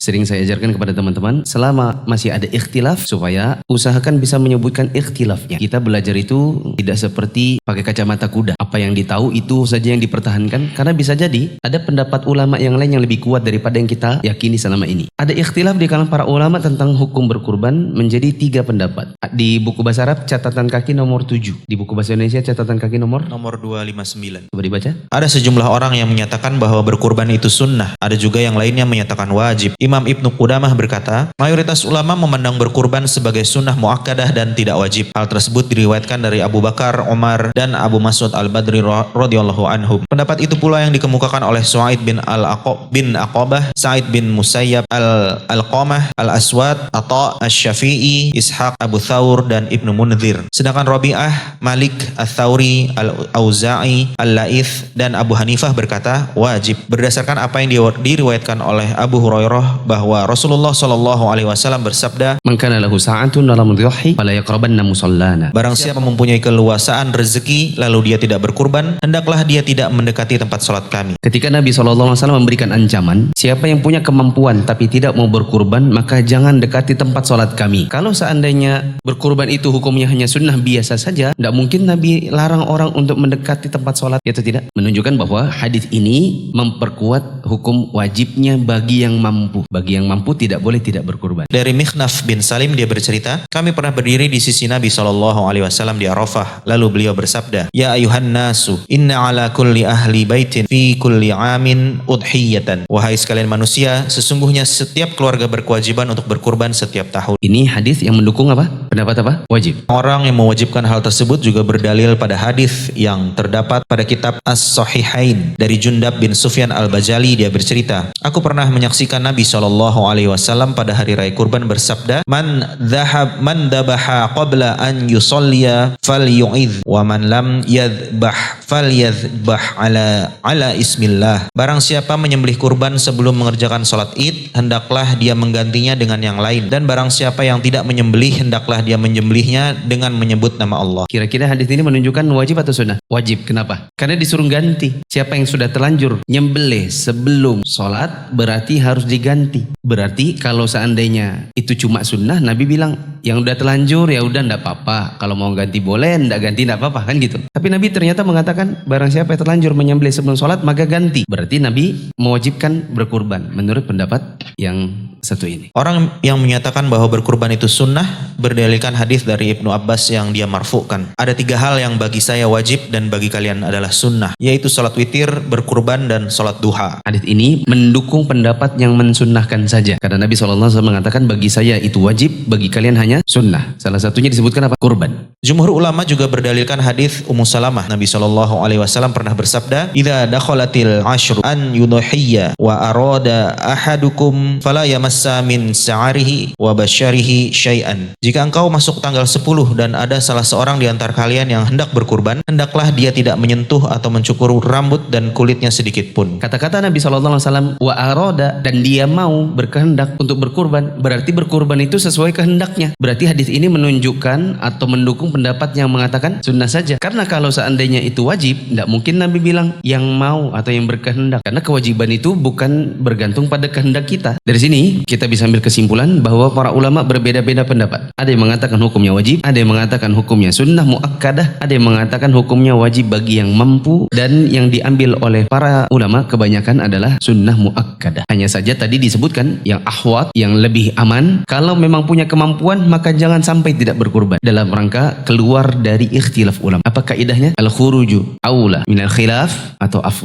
Sering saya ajarkan kepada teman-teman, selama masih ada ikhtilaf, supaya usahakan bisa menyebutkan ikhtilafnya. Kita belajar itu tidak seperti pakai kacamata kuda. Apa yang ditahu itu saja yang dipertahankan, karena bisa jadi ada pendapat ulama yang lain yang lebih kuat daripada yang kita yakini selama ini. Ada ikhtilaf di kalangan para ulama tentang hukum berkurban menjadi 3 pendapat. Di buku bahasa Arab catatan kaki nomor 7. Di buku bahasa Indonesia catatan kaki nomor 259. Coba dibaca. Ada sejumlah orang yang menyatakan bahwa berkurban itu sunnah. Ada juga yang lainnya menyatakan wajib. Imam Ibnu Qudamah berkata, mayoritas ulama memandang berkurban sebagai sunnah muakkadah dan tidak wajib. Hal tersebut diriwayatkan dari Abu Bakar, Umar, dan Abu Mas'ud Al-Badri radhiyallahu anhum. Pendapat itu pula yang dikemukakan oleh Su'aid bin Aqabah, Sa'id bin Musayyab Al-Qamah, Al-Aswad, Atha, Asy-Syafi'i, Ishaq, Abu Thawr, dan Ibnu Munzir. Sedangkan Rabi'ah, Malik, Ats-Tsauri, Al-Auza'i, Al-Laits, dan Abu Hanifah berkata wajib. Berdasarkan apa yang diriwayatkan oleh Abu Hurairah bahwa Rasulullah SAW bersabda, Man kana lahu sa'atun dalam dhahhi fala yaqrabanna musallana. barang siapa mempunyai keluasaan rezeki lalu dia tidak berkurban, hendaklah dia tidak mendekati tempat sholat kami. Ketika Nabi SAW memberikan ancaman, siapa yang punya kemampuan tapi tidak mau berkurban, maka jangan dekati tempat sholat kami. Kalau seandainya berkurban itu hukumnya hanya sunnah biasa saja, tidak mungkin Nabi larang orang untuk mendekati tempat sholat, ya atau tidak? Menunjukkan bahwa hadis ini memperkuat hukum wajibnya bagi yang mampu. Bagi yang mampu tidak boleh tidak berkurban. Dari Mikhnaf bin Salim dia bercerita, kami pernah berdiri di sisi Nabi SAW di Arafah, lalu beliau bersabda, Ya ayuhan nasu, inna ala kulli ahli baitin fi kulli amin udhiyatan. Wahai sekalian manusia, sesungguhnya setiap keluarga berkewajiban untuk berkurban setiap tahun. Ini hadis yang mendukung apa? Pendapat apa? Wajib. Orang yang mewajibkan hal tersebut juga berdalil pada hadis yang terdapat pada kitab As-Sahihain dari Jundab bin Sufyan Al-Bajali. Dia bercerita, aku pernah menyaksikan Nabi SAW pada hari raya kurban bersabda, Man dabaha qabla an yusalliya falyu'idh wa man lam yadhbah falyadhbah ala ismillah. Barang siapa menyembelih kurban sebelum mengerjakan salat Id, hendaklah dia menggantinya dengan yang lain, dan barang siapa yang tidak menyembelih, hendaklah dia menyembelihnya dengan menyebut nama Allah. Kira-kira hadis ini menunjukkan wajib atau sunnah? Wajib. Kenapa? Karena disuruh ganti. Siapa yang sudah terlanjur nyembelih sebelum sholat berarti harus diganti. Berarti kalau seandainya itu cuma sunnah, Nabi bilang yang udah terlanjur ya udah ndak apa-apa. Kalau mau ganti boleh, ndak ganti ndak apa-apa, kan gitu. Tapi Nabi ternyata mengatakan barang siapa yang terlanjur menyembelih sebelum sholat maka ganti. Berarti Nabi mewajibkan berkurban menurut pendapat yang satu ini. Orang yang menyatakan bahwa berkurban itu sunnah berdalilkan hadis dari Ibnu Abbas yang dia marfukan. Ada 3 hal yang bagi saya wajib dan bagi kalian adalah sunnah, yaitu salat witir, berkurban, dan salat duha. Hadis ini mendukung pendapat yang mensunnahkan saja. Karena Nabi SAW mengatakan bagi saya itu wajib, bagi kalian hanya sunnah. Salah satunya disebutkan apa? Kurban. Jumhur ulama juga berdalilkan hadis Ummu Salamah. Nabi SAW pernah bersabda, Idza dakhalatil ashru an yudhiyya wa arada ahadukum fala yamassa min sa'arihi wa basyarihi syai'an. Jika engkau masuk tanggal 10 dan ada salah seorang di antara kalian yang hendak berkurban, hendaklah dia tidak menyentuh atau mencukur rambut dan kulitnya sedikit pun. Kata-kata Nabi SAW, wa aroda, dan dia mau berkehendak untuk berkurban, berarti berkurban itu sesuai kehendaknya. Berarti hadis ini menunjukkan atau mendukung pendapat yang mengatakan sunnah saja. Karena kalau seandainya itu wajib, tidak mungkin Nabi bilang yang mau atau yang berkehendak. Karena kewajiban itu bukan bergantung pada kehendak kita. Dari sini kita bisa ambil kesimpulan bahwa para ulama berbeda-beda pendapat. Ada yang mengatakan hukumnya wajib, ada yang mengatakan hukumnya sunnah muakkadah, ada yang mengatakan hukumnya wajib bagi yang mampu, dan yang diambil oleh para ulama kebanyakan adalah sunnah muakkadah. Hanya saja tadi disebutkan yang ahwat, yang lebih aman, kalau memang punya kemampuan maka jangan sampai tidak berkurban dalam rangka keluar dari ikhtilaf ulama. Apa kaidahnya? Al-khuruju aula minal khilaf atau